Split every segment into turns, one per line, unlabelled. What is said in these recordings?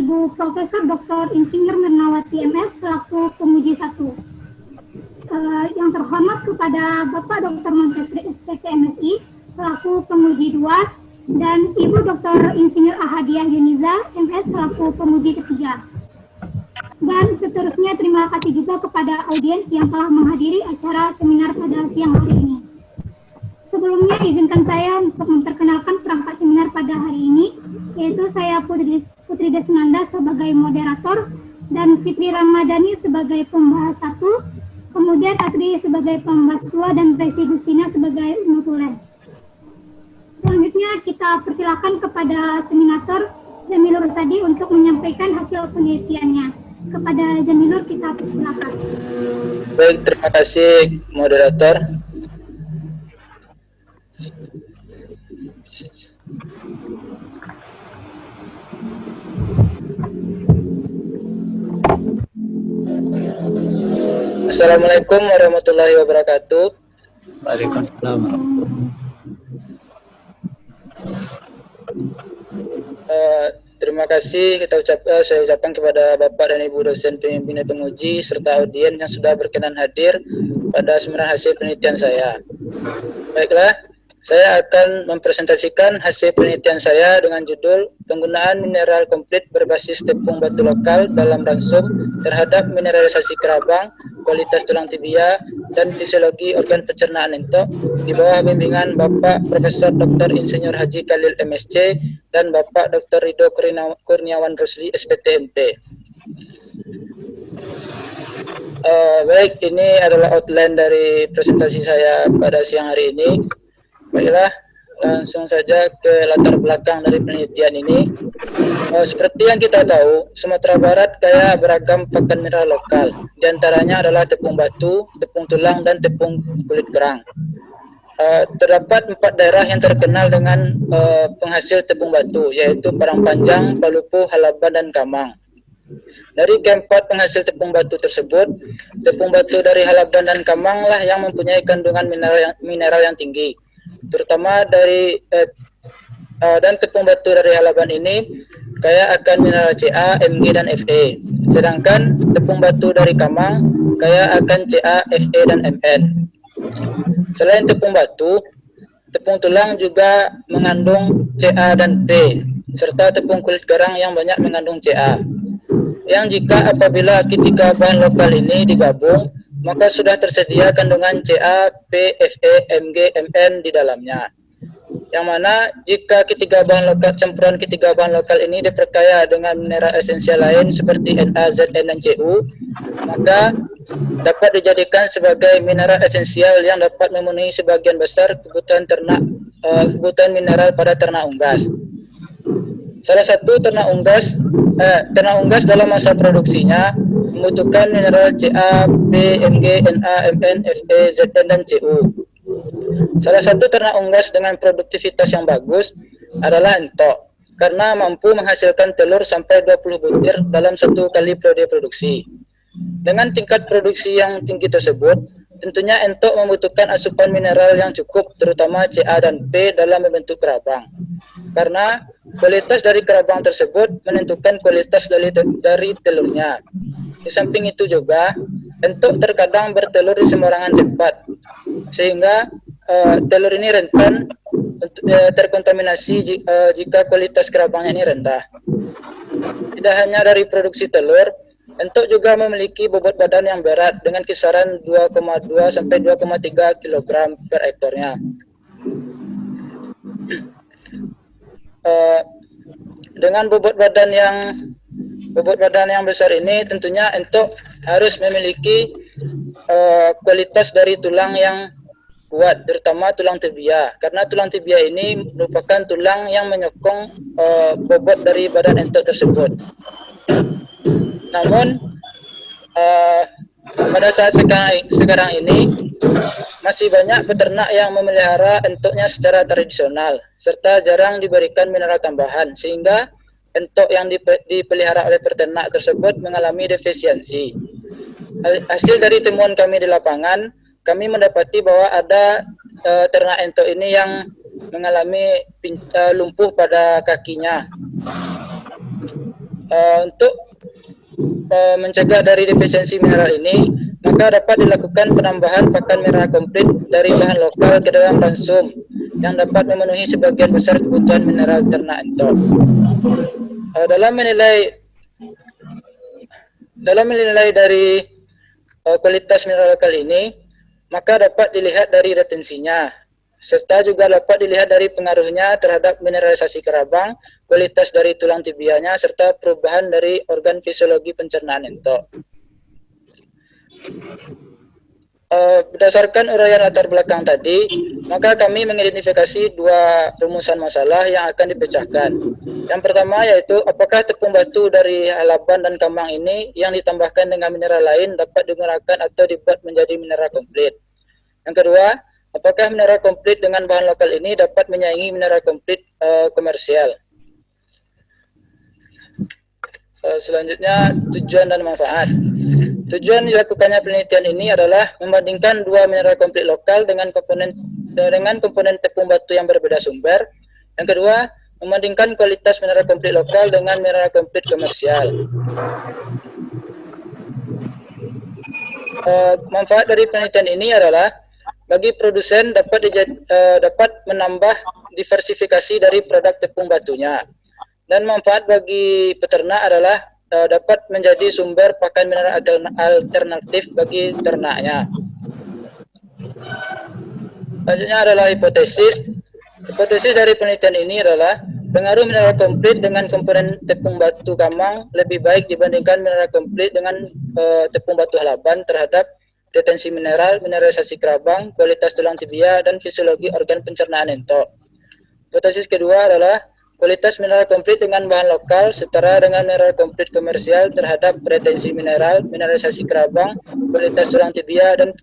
Ibu Profesor Dr. Insinyur Mirnawati MS selaku penguji 1. Yang terhormat kepada Bapak Dr. Montesri SPT MSI selaku penguji 2 dan Ibu Dr. Insinyur Ahadiah Yuniza MS selaku penguji 3. Dan seterusnya terima kasih juga kepada audiens yang telah menghadiri acara seminar pada siang hari ini. Sebelumnya izinkan saya untuk memperkenalkan perangkat seminar pada hari ini, yaitu saya Putri Desnanda sebagai moderator dan Fitri Ramadhani sebagai pembahas 1, kemudian Atri sebagai pembahas 2 dan Presi Gustina sebagai notulen. Selanjutnya kita persilakan kepada seminator Jamilur Sadi untuk menyampaikan hasil penelitiannya. Kepada Jamilur kita persilakan.
Baik, terima kasih moderator. Assalamualaikum warahmatullahi wabarakatuh.
Waalaikumsalam.
Terima kasih saya ucapkan kepada Bapak dan Ibu dosen pembimbing penguji serta audien yang sudah berkenan hadir pada seminar hasil penelitian saya. Baiklah, saya akan mempresentasikan hasil penelitian saya dengan judul penggunaan mineral komplit berbasis tepung batu lokal dalam rangsum terhadap mineralisasi kerabang, kualitas tulang tibia, dan fisiologi organ pencernaan entok di bawah bimbingan Bapak Profesor Dr. Insinyur Haji Khalil MSc dan Bapak Dr. Ridho Kurniawan Rusli SPTMT. Baik, ini adalah outline dari presentasi saya pada siang hari ini. Baiklah, langsung saja ke latar belakang dari penelitian ini. Seperti yang kita tahu, Sumatera Barat kaya beragam pakan mineral lokal. Di antaranya adalah tepung batu, tepung tulang, dan tepung kulit kerang. Terdapat 4 daerah yang terkenal dengan penghasil tepung batu, yaitu Parang Panjang, Palupu, Halaban, dan Kamang. Dari keempat penghasil tepung batu tersebut, tepung batu dari Halaban dan Kamang lah yang mempunyai kandungan mineral yang tinggi, terutama dari dan tepung batu dari Halaban ini kaya akan mineral Ca, Mg, dan Fe. Sedangkan tepung batu dari Kamang kaya akan Ca, Fe, dan Mn. Selain tepung batu, tepung tulang juga mengandung Ca dan P, serta tepung kulit kerang yang banyak mengandung Ca. Yang jika apabila ketiga bahan lokal ini digabung, maka sudah tersedia kandungan Ca, P, Fe, Mg, Mn di dalamnya. Yang mana jika campuran ketiga bahan lokal ini diperkaya dengan mineral esensial lain seperti Na, Zn, dan Cu, maka dapat dijadikan sebagai mineral esensial yang dapat memenuhi sebagian besar kebutuhan mineral pada ternak unggas. Salah satu ternak unggas dalam masa produksinya membutuhkan mineral Ca, P, Mg, Na, Mn, Fe, Zn, dan Cu. Salah satu ternak unggas dengan produktivitas yang bagus adalah entok, karena mampu menghasilkan telur sampai 20 butir dalam satu kali periode produksi. Dengan tingkat produksi yang tinggi tersebut, tentunya entok membutuhkan asupan mineral yang cukup, terutama Ca dan P dalam membentuk kerabang. Karena kualitas dari kerabang tersebut menentukan kualitas dari telurnya. Di samping itu juga, entok terkadang bertelur di sembarangan tempat, sehingga telur ini rentan terkontaminasi jika kualitas kerabangnya ini rendah. Tidak hanya dari produksi telur, entok juga memiliki bobot badan yang berat dengan kisaran 2,2 sampai 2,3 kg per ektornya. Dengan bobot badan yang besar ini, tentunya entok harus memiliki kualitas dari tulang yang kuat, terutama tulang tibia, karena tulang tibia ini merupakan tulang yang menyokong bobot dari badan entok tersebut. Namun pada saat sekarang ini masih banyak peternak yang memelihara entoknya secara tradisional serta jarang diberikan mineral tambahan, sehingga entok yang dipelihara oleh peternak tersebut mengalami defisiensi. Hasil dari temuan kami di lapangan, kami mendapati bahwa ada ternak entok ini yang mengalami lumpuh pada kakinya. Untuk mencegah dari defisiensi mineral ini, maka dapat dilakukan penambahan pakan mineral komplit dari bahan lokal ke dalam ransum yang dapat memenuhi sebagian besar kebutuhan mineral ternak entok. Dalam menilai dari kualitas mineral lokal ini, maka dapat dilihat dari retensinya, serta juga dapat dilihat dari pengaruhnya terhadap mineralisasi kerabang, kualitas dari tulang tibianya, serta perubahan dari organ fisiologi pencernaan entok. Berdasarkan uraian latar belakang tadi, maka kami mengidentifikasi dua rumusan masalah yang akan dipecahkan. Yang pertama yaitu apakah tepung batu dari halaban dan kamang ini yang ditambahkan dengan mineral lain dapat digunakan atau dibuat menjadi mineral komplit. Yang kedua, apakah mineral komplit dengan bahan lokal ini dapat menyaingi mineral komplit komersial. Selanjutnya, tujuan dan manfaat. Tujuan dilakukannya penelitian ini adalah membandingkan dua mineral komplit lokal dengan komponen tepung batu yang berbeda sumber. Yang kedua, membandingkan kualitas mineral komplit lokal dengan mineral komplit komersial. Manfaat dari penelitian ini adalah bagi produsen dapat menambah diversifikasi dari produk tepung batunya. Dan manfaat bagi peternak adalah dapat menjadi sumber pakan mineral alternatif bagi ternaknya. Selanjutnya adalah hipotesis. Hipotesis dari penelitian ini adalah pengaruh mineral komplit dengan komponen tepung batu kamang lebih baik dibandingkan mineral komplit dengan tepung batu halaban terhadap retensi mineral, mineralisasi kerabang, kualitas tulang tibia, dan fisiologi organ pencernaan entok. Hipotesis kedua adalah kualitas mineral komplit dengan bahan lokal setara dengan mineral komplit komersial terhadap retensi mineral, mineralisasi kerabang, kualitas tulang tibia, dan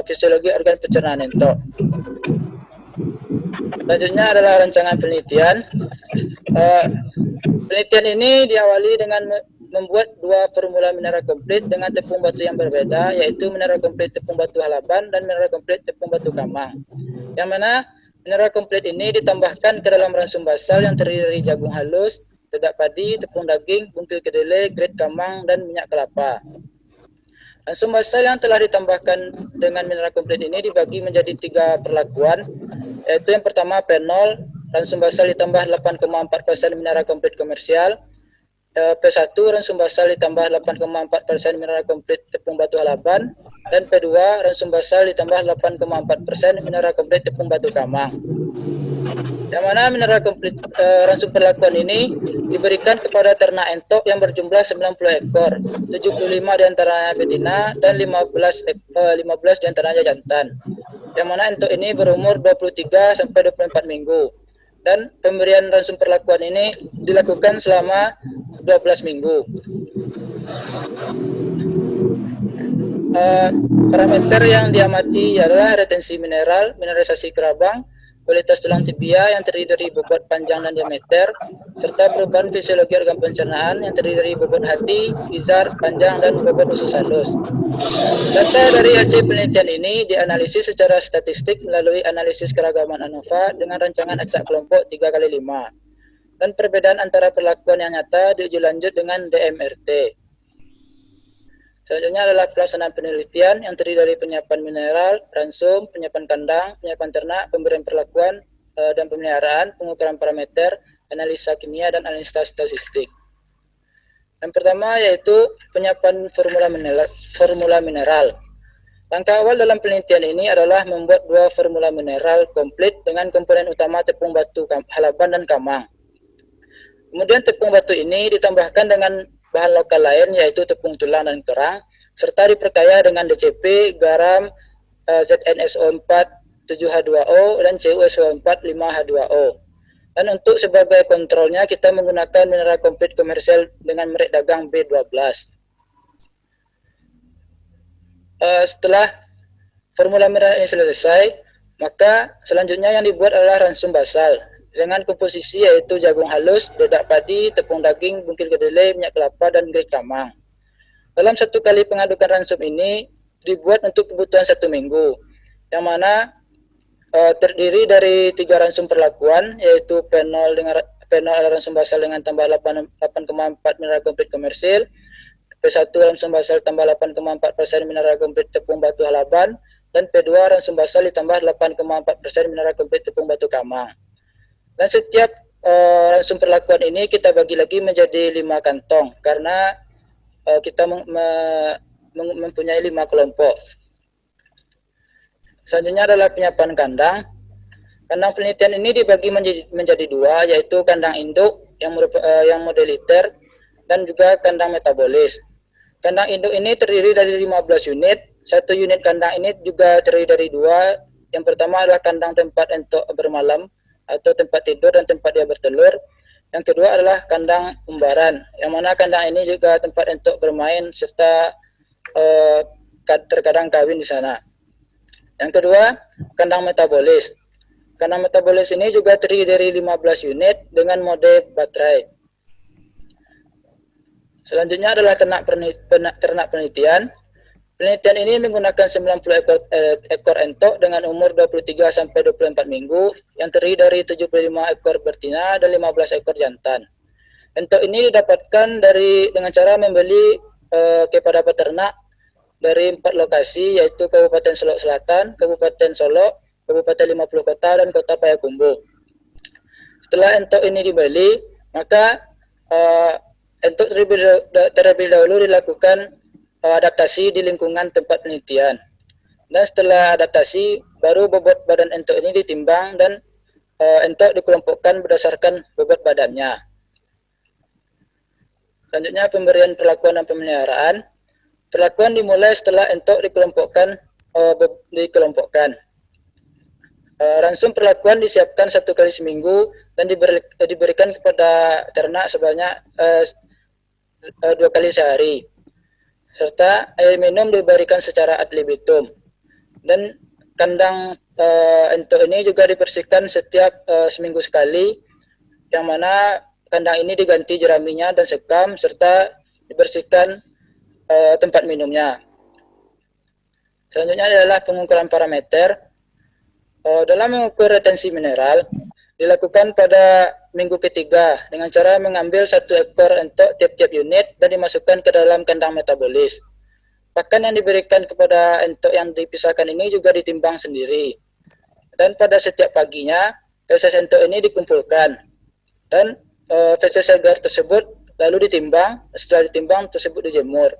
fisiologi organ pencernaan entok. Selanjutnya adalah rancangan penelitian. Penelitian ini diawali dengan membuat dua formula mineral komplit dengan tepung batu yang berbeda, yaitu mineral komplit tepung batu halaban dan mineral komplit tepung batu kamang. Yang mana mineral komplit ini ditambahkan ke dalam ransum basal yang terdiri dari jagung halus, dedak padi, tepung daging, bungkil kedelai, grade kamang, dan minyak kelapa. Ransum basal yang telah ditambahkan dengan mineral komplit ini dibagi menjadi 3 perlakuan, yaitu yang pertama P0, ransum basal ditambah 8,4% mineral komplit komersial, P1 ransum basal ditambah 8,4% mineral komplit tepung batu halaban, dan P2 ransum basal ditambah 8,4% mineral komplit tepung batu kamang. Yang mana mineral komplit ransum perlakuan ini diberikan kepada ternak entok yang berjumlah 90 ekor, 75 diantaranya betina dan 15 diantaranya jantan. Yang mana entok ini berumur 23 sampai 24 minggu. Dan pemberian ransum perlakuan ini dilakukan selama 12 minggu. Parameter yang diamati adalah retensi mineral, mineralisasi kerabang, kualitas tulang tibia yang terdiri dari bobot panjang dan diameter, serta perubahan fisiologi organ pencernaan yang terdiri dari bobot hati, izar, panjang, dan bobot usus halus. Data dari hasil penelitian ini dianalisis secara statistik melalui analisis keragaman ANOVA dengan rancangan acak kelompok 3x5. Dan perbedaan antara perlakuan yang nyata diuji lanjut dengan DMRT. Selanjutnya adalah pelaksanaan penelitian yang terdiri dari penyiapan mineral, ransum, penyiapan kandang, penyiapan ternak, pemberian perlakuan dan pemeliharaan, pengukuran parameter, analisa kimia, dan analisa statistik. Yang pertama yaitu penyiapan formula mineral. Langkah awal dalam penelitian ini adalah membuat dua formula mineral komplit dengan komponen utama tepung batu halaban dan kamang. Kemudian tepung batu ini ditambahkan dengan bahan lokal lain yaitu tepung tulang dan kerang, serta diperkaya dengan DCP, garam, ZnSO4 7H2O, dan CuSO4 5H2O. Dan untuk sebagai kontrolnya kita menggunakan mineral komplit komersial dengan merek dagang B12. Setelah formula mineral ini selesai, maka selanjutnya yang dibuat adalah ransum basal dengan komposisi yaitu jagung halus, dedak padi, tepung daging, bungkil kedelai, minyak kelapa, dan grade kamang. Dalam satu kali pengadukan ransum ini dibuat untuk kebutuhan 1 minggu, yang mana terdiri dari 3 ransum perlakuan yaitu P0 dengan P0 adalah langsung basal dengan tambah 8,4 mineral komplit komersil. P1 langsung basal tambah 8,4% mineral komplit tepung batu halaban. Dan P2 langsung basal ditambah 8,4% mineral komplit tepung batu kamang. Dan setiap langsung perlakuan ini kita bagi lagi menjadi 5 kantong karena kita mempunyai 5 kelompok. Selanjutnya adalah penyiapan kandang. Kandang penelitian ini dibagi menjadi 2, yaitu kandang induk yang modeliter dan juga kandang metabolis. Kandang induk ini terdiri dari 15 unit. Satu unit kandang ini juga terdiri dari 2. Yang pertama adalah kandang tempat entok bermalam atau tempat tidur dan tempat dia bertelur. Yang kedua adalah kandang umbaran, yang mana kandang ini juga tempat entok bermain serta terkadang kawin di sana. Yang kedua, kandang metabolis. Kandang metabolis ini juga terdiri dari 15 unit dengan mode baterai. Selanjutnya adalah ternak penelitian. Penelitian ini menggunakan 90 ekor entok dengan umur 23 sampai 24 minggu yang terdiri dari 75 ekor betina dan 15 ekor jantan. Entok ini didapatkan dengan cara membeli kepada peternak dari 4 lokasi, yaitu Kabupaten Solok Selatan, Kabupaten Solok, Kabupaten 50 Kota, dan Kota Payakumbuh. Setelah entok ini dibeli, maka entok terlebih dahulu dilakukan adaptasi di lingkungan tempat penelitian. Dan setelah adaptasi, baru bobot badan entok ini ditimbang dan entok dikelompokkan berdasarkan bobot badannya. Selanjutnya pemberian perlakuan dan pemeliharaan. Perlakuan dimulai setelah entok dikelompokkan. Ransum perlakuan disiapkan 1 kali seminggu dan diberikan kepada ternak sebanyak 2 kali sehari. Serta air minum diberikan secara ad libitum. Dan kandang entok ini juga dibersihkan setiap seminggu sekali, yang mana kandang ini diganti jeraminya dan sekam serta dibersihkan tempat minumnya. Selanjutnya adalah pengukuran parameter. Dalam mengukur retensi mineral dilakukan pada minggu ketiga dengan cara mengambil 1 ekor entok tiap-tiap unit dan dimasukkan ke dalam kandang metabolis. Pakan yang diberikan kepada entok yang dipisahkan ini juga ditimbang sendiri. Dan pada setiap paginya feses entok ini dikumpulkan dan feses segar tersebut lalu ditimbang. Setelah ditimbang tersebut dijemur.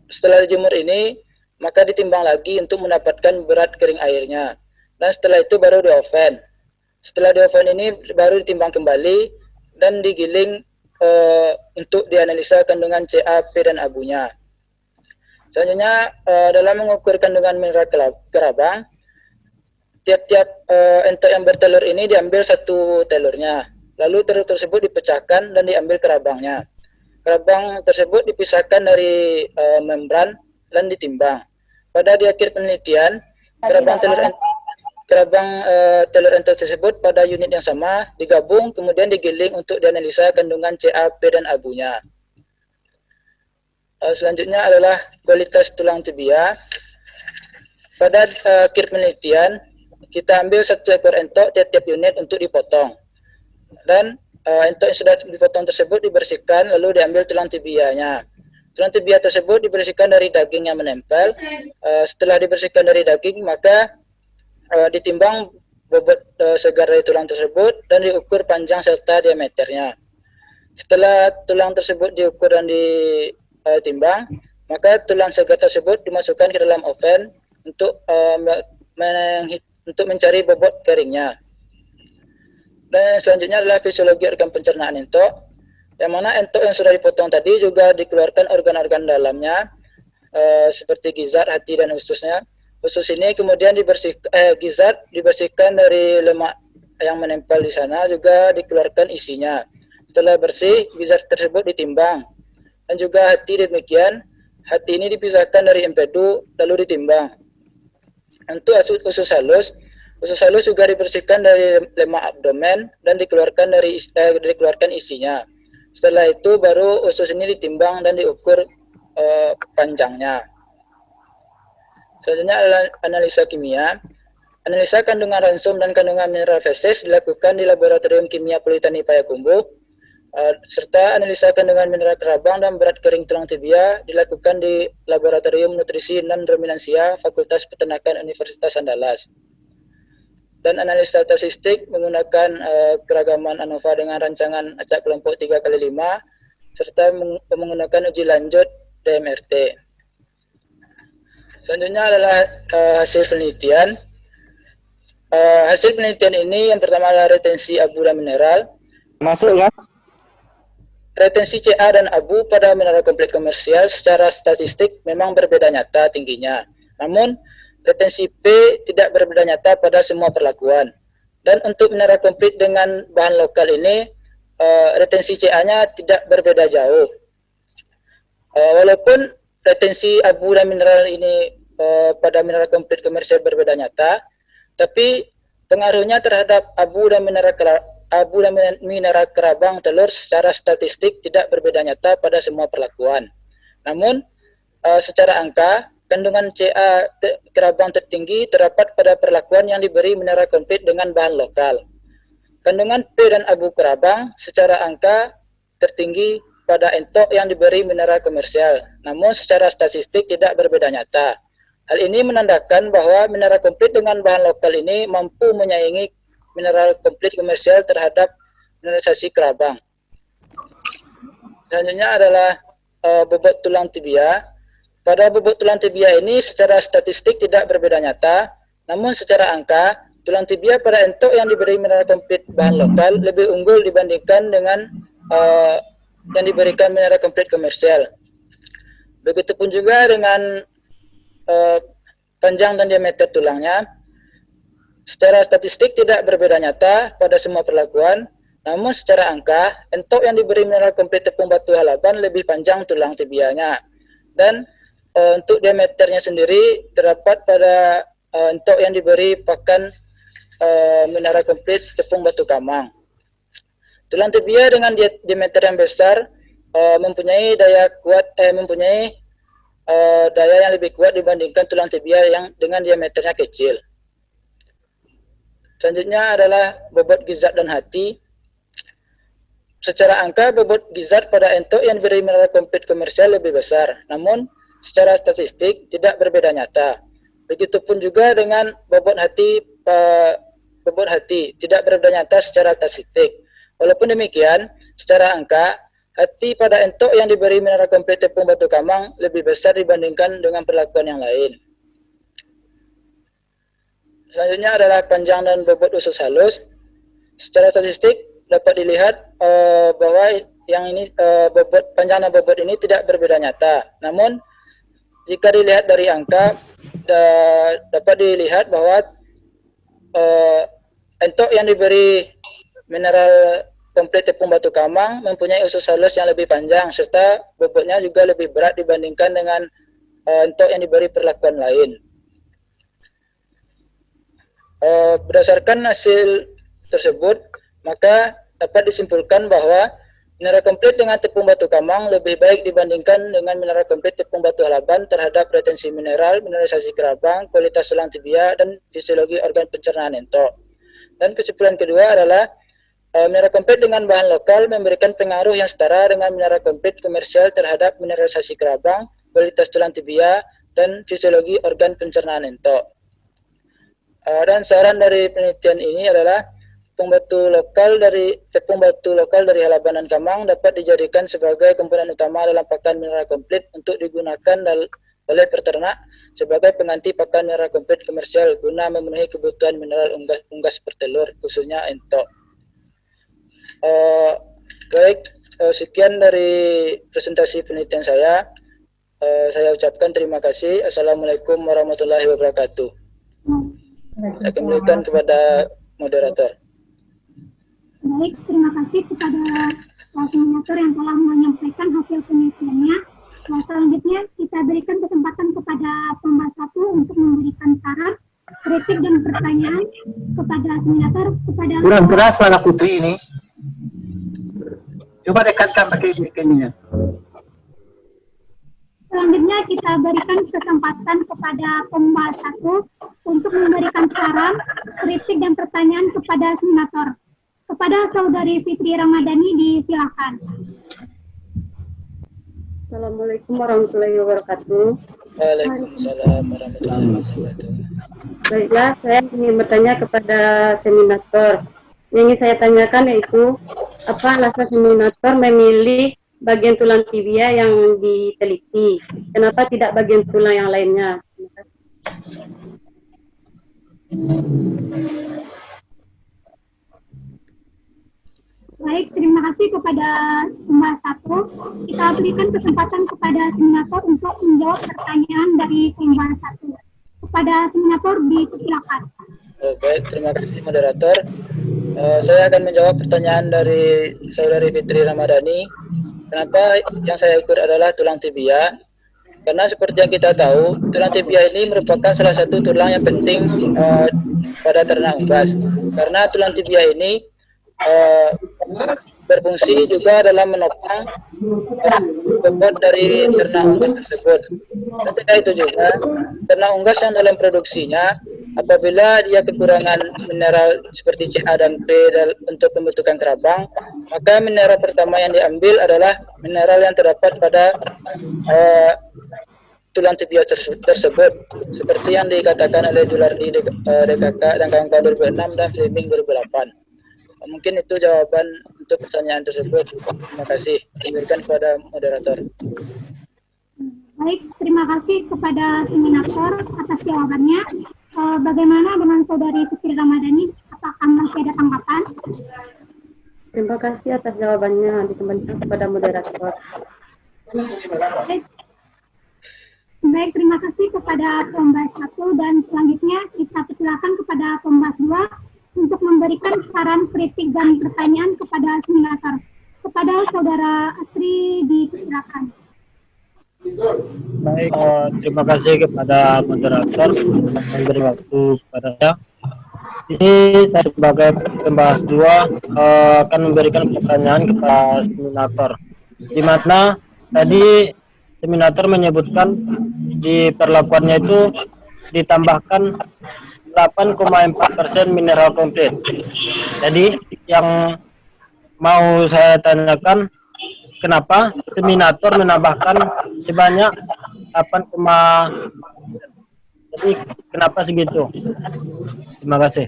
Setelah dijemur ini maka ditimbang lagi untuk mendapatkan berat kering airnya. Dan setelah itu baru di oven. Setelah di oven ini baru ditimbang kembali dan digiling untuk dianalisa kandungan CA, P, dan abunya. Selanjutnya dalam mengukur kandungan mineral kerabang, tiap-tiap entok yang bertelur ini diambil 1 telurnya. Lalu telur tersebut dipecahkan dan diambil kerabangnya. Kerabang tersebut dipisahkan dari membran dan ditimbang. Pada di akhir penelitian, kerabang telur entok tersebut pada unit yang sama digabung kemudian digiling untuk dianalisa kandungan CA, P, dan abunya. Selanjutnya adalah kualitas tulang tibia. Pada akhir penelitian, kita ambil 1 ekor entok tiap-tiap unit untuk dipotong. Dan entok yang sudah dipotong tersebut dibersihkan lalu diambil tulang tibianya. Tulang tibia tersebut dibersihkan dari daging yang menempel. Setelah dibersihkan dari daging, maka ditimbang bobot segar dari tulang tersebut dan diukur panjang serta diameternya. Setelah tulang tersebut diukur dan ditimbang, maka tulang segar tersebut dimasukkan ke dalam oven untuk mencari bobot keringnya. Dan selanjutnya adalah fisiologi organ pencernaan entok, yang mana entok yang sudah dipotong tadi juga dikeluarkan organ-organ dalamnya seperti gizzard, hati, dan ususnya. Usus ini kemudian gizzard dibersihkan dari lemak yang menempel di sana, juga dikeluarkan isinya. Setelah bersih, gizzard tersebut ditimbang. Dan juga hati demikian, hati ini dipisahkan dari empedu lalu ditimbang. Untuk usus halus juga dibersihkan dari lemak abdomen dan dikeluarkan isinya. Setelah itu baru usus ini ditimbang dan diukur panjangnya. Selanjutnya adalah analisa kimia. Analisa kandungan ransum dan kandungan mineral feses dilakukan di Laboratorium Kimia Politani Payakumbuh, serta analisa kandungan mineral kerabang dan berat kering tulang tibia dilakukan di Laboratorium Nutrisi dan Ruminansia Fakultas Peternakan Universitas Andalas. Dan analisa statistik menggunakan keragaman ANOVA dengan rancangan acak kelompok 3x5 serta menggunakan uji lanjut DMRT. Selanjutnya adalah hasil penelitian. Hasil penelitian ini yang pertama adalah retensi abu dan mineral.
Masuk kan?
Retensi Ca dan abu pada mineral kompleks komersial secara statistik memang berbeda nyata tingginya. Namun, retensi P tidak berbeda nyata pada semua perlakuan. Dan untuk mineral kompleks dengan bahan lokal ini, retensi Ca-nya tidak berbeda jauh. Walaupun retensi abu dan mineral ini pada mineral kompleks komersial berbeda nyata, tapi pengaruhnya terhadap abu dan mineral kerabang telur secara statistik tidak berbeda nyata pada semua perlakuan. Namun, secara angka, kandungan Ca kerabang tertinggi terdapat pada perlakuan yang diberi mineral kompleks dengan bahan lokal. Kandungan P dan abu kerabang secara angka tertinggi pada entok yang diberi mineral komersial, namun secara statistik tidak berbeda nyata. Hal ini menandakan bahwa mineral kompleks dengan bahan lokal ini mampu menyaingi mineral kompleks komersial terhadap mineralisasi kerabang. Selanjutnya adalah bobot tulang tibia. Pada bobot tulang tibia ini secara statistik tidak berbeda nyata, namun secara angka, tulang tibia pada entok yang diberi mineral kompleks bahan lokal lebih unggul dibandingkan dengan yang diberikan mineral kompleks komersial. Begitupun juga dengan panjang dan diameter tulangnya. Secara statistik tidak berbeda nyata pada semua perlakuan, namun secara angka, entok yang diberi mineral kompleks tepung batu halaban lebih panjang tulang tibianya. Dan untuk diameternya sendiri terdapat pada entok yang diberi pakan mineral kompleks tepung batu kamang. Tulang tibia dengan diameter yang besar mempunyai daya yang lebih kuat dibandingkan tulang tibia yang dengan diameternya kecil. Selanjutnya adalah bobot gizzard dan hati. Secara angka, bobot gizzard pada entok yang diberi mineral kompleks komersial lebih besar, namun secara statistik tidak berbeda nyata. Begitupun juga dengan bobot hati tidak berbeda nyata secara statistik. Walaupun demikian, secara angka, hati pada entok yang diberi mineral kompleks tepung batu kamang lebih besar dibandingkan dengan perlakuan yang lain. Selanjutnya adalah panjang dan bobot usus halus. Secara statistik dapat dilihat bahwa yang ini panjang dan bobot ini tidak berbeda nyata. Namun jika dilihat dari angka dapat dilihat bahwa entok yang diberi mineral kompleks tepung batu kamang mempunyai usus halus yang lebih panjang serta bobotnya juga lebih berat dibandingkan dengan entok yang diberi perlakuan lain. Berdasarkan hasil tersebut, maka dapat disimpulkan bahwa mineral kompleks dengan tepung batu kamang lebih baik dibandingkan dengan mineral kompleks tepung batu halaban terhadap retensi mineral, mineralisasi kerabang, kualitas tulang tibia, dan fisiologi organ pencernaan entok. Dan kesimpulan kedua adalah mineral kompleks dengan bahan lokal memberikan pengaruh yang setara dengan mineral kompleks komersial terhadap mineralisasi kerabang, kualitas tulang tibia, dan fisiologi organ pencernaan entok. Dan saran dari penelitian ini adalah tepung batu lokal dari halaban dan kamang dapat dijadikan sebagai komponen utama dalam pakan mineral kompleks untuk digunakan oleh peternak sebagai pengganti pakan mineral kompleks komersial guna memenuhi kebutuhan mineral unggas bertelur, khususnya entok. Sekian dari presentasi penelitian saya. Saya ucapkan terima kasih. Assalamualaikum warahmatullahi wabarakatuh. Saya kembalikan kepada moderator.
Baik, terima kasih kepada koordinator yang telah menyampaikan hasil penelitiannya. Selanjutnya kita berikan kesempatan kepada pembahas satu untuk memberikan saran, kritik dan pertanyaan kepada koordinator.
Kurang keras suara Putri ini. Coba dekatkan pakai mic-nya.
Selanjutnya kita berikan kesempatan kepada pembahas 1 untuk memberikan saran, kritik, dan pertanyaan kepada seminator. Kepada Saudari Fitri Ramadhani, disilakan.
Assalamualaikum warahmatullahi wabarakatuh.
Waalaikumsalam warahmatullahi wabarakatuh.
Baiklah, saya ingin bertanya kepada seminator. Yang ingin saya tanyakan yaitu, apa alasan seminator memilih bagian tulang tibia yang diteliti? Kenapa tidak bagian tulang yang lainnya?
Baik, terima kasih kepada pembahas 1. Kita berikan kesempatan kepada seminator untuk menjawab pertanyaan dari pembahas 1. Kepada seminator, disilakan.
Baik, terima kasih moderator. Saya akan menjawab pertanyaan dari Saudari Fitri Ramadhani. Kenapa yang saya ukur adalah tulang tibia? Karena seperti yang kita tahu, tulang tibia ini merupakan salah satu tulang yang penting pada ternak unggas. Karena tulang tibia ini berfungsi juga dalam menopang bobot dari ternak unggas tersebut. Ketika itu juga, ternak unggas yang dalam produksinya, apabila dia kekurangan mineral seperti CA dan P untuk pembentukan kerabang, maka mineral pertama yang diambil adalah mineral yang terdapat pada tulang tibia tersebut, seperti yang dikatakan oleh Julardi DKK dan kawan-kawan 2006 dan Fleming 2008. Mungkin itu jawaban untuk pertanyaan tersebut. Terima kasih. Diberikan kepada moderator.
Baik, terima kasih kepada seminator atas jawabannya. Bagaimana dengan Saudari Fitri Ramadhani? Apakah masih ada tanggapan?
Terima kasih atas jawabannya, dikembalikan kepada moderator.
Baik, terima kasih kepada pembahas 1 dan selanjutnya kita persilakan kepada pembahas 2 untuk memberikan saran, kritik, dan pertanyaan kepada seminator. Kepada Saudara Asri, dipersilakan.
Baik, terima kasih kepada moderator yang memberi waktu kepada saya. Ini saya sebagai pembahas 2 akan memberikan pertanyaan kepada seminator, di mana tadi seminator menyebutkan di perlakuannya itu ditambahkan 8,4% mineral komplit. Jadi yang mau saya tanyakan, kenapa seminator menambahkan sebanyak 8, jadi kenapa segitu? Terima kasih.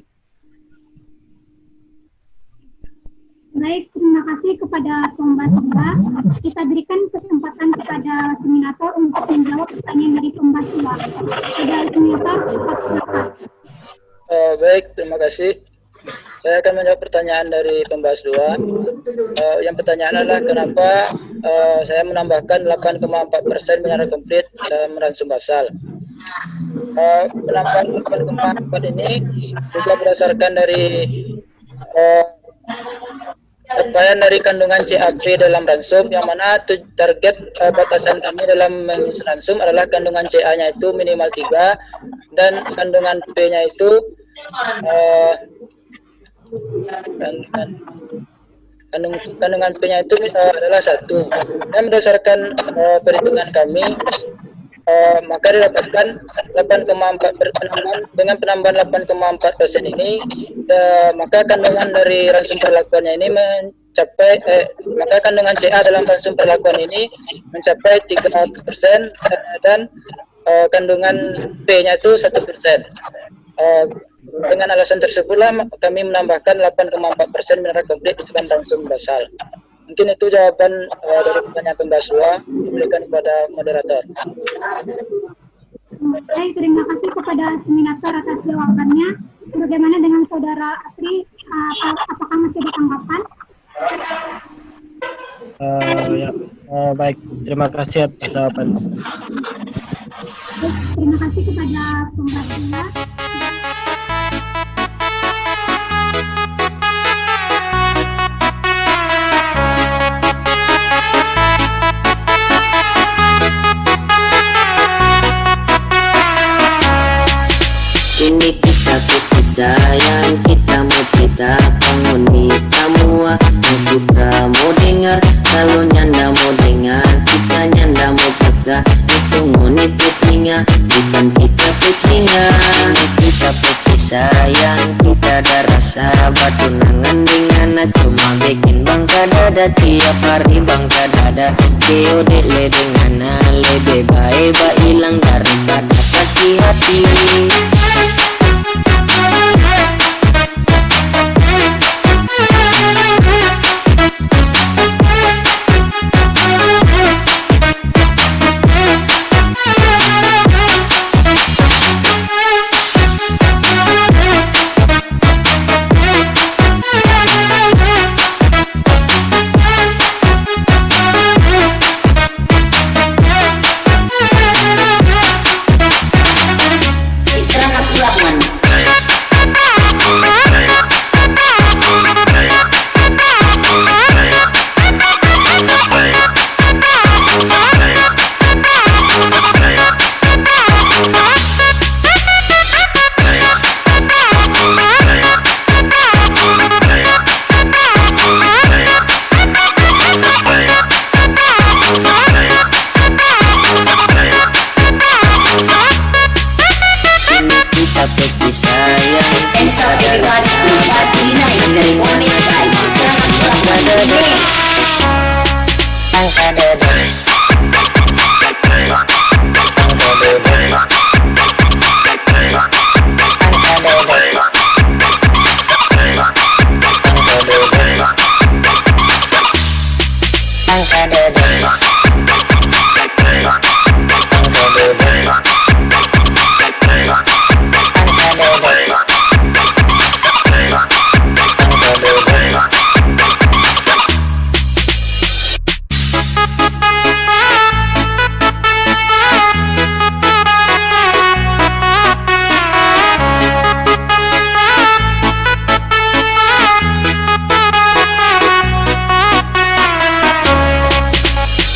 Baik, terima kasih kepada pembahas 2. Kita berikan kesempatan kepada seminator untuk menjawab pertanyaan dari pembahas 2. Kepada seminator, silakan.
Baik, terima kasih. Saya akan menjawab pertanyaan dari pembahas 2. Yang pertanyaan adalah kenapa saya menambahkan 8,4% mineral komplit dalam ransum basal. Penambahan 8,4 ini juga berdasarkan dari capaian dari kandungan CAP dalam ransum, yang mana target batasan kami dalam menyusun ransum adalah kandungan CA-nya itu minimal 3 dan kandungan P-nya itu kandungan P-nya itu adalah 1. Dan berdasarkan perhitungan kami, maka didapatkan 8,4 dengan penambahan 8,4% ini, maka kandungan dari ransum perlakuannya ini mencapai maka kandungan CA dalam ransum perlakuan ini mencapai 3% dan kandungan P-nya itu 1%. Dengan alasan tersebutlah kami menambahkan 8,4% mineral komplit di dalam ransum basal. Mungkin itu jawaban dari pertanyaan pembahas 2 diberikan kepada moderator.
Baik, terima kasih kepada seminator atas jawabannya. Bagaimana dengan Saudara Asri? Apakah masih ada tanggapan?
Baik, terima kasih atas jawaban.
Baik, terima kasih kepada pembahas 2.
Ini kita putih sayang, kita mau cerita penghuni semua yang suka mau dengar. Kalau nyanda mau dengar, kita nyanda mau paksa. bangka dada, tiap hari bangka dada. COD dengan lebih baik hilang daripada sakit hati.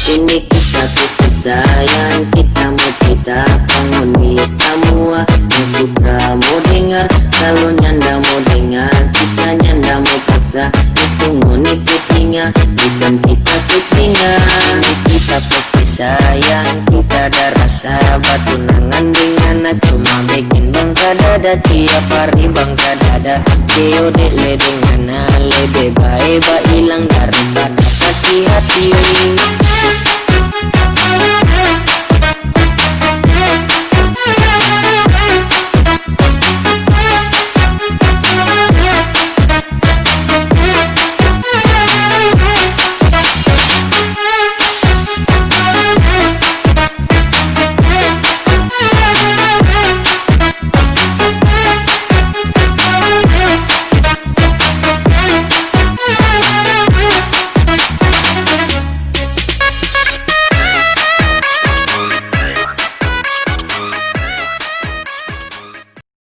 Ini kisah sayang, kita mau cerita penghuni semua yang suka mau dengar. Kalau nyanda mau dengar, kita nyanda mau paksa. Itu ngunik kupingnya, bukan kita kupingnya. Ini kita pasti sayang, kita ada rasa. Batunangan dengan cuma bikin bangka dada, tiap hari bangka dada. COD dengan lebih baik hilang daripada sakit hati.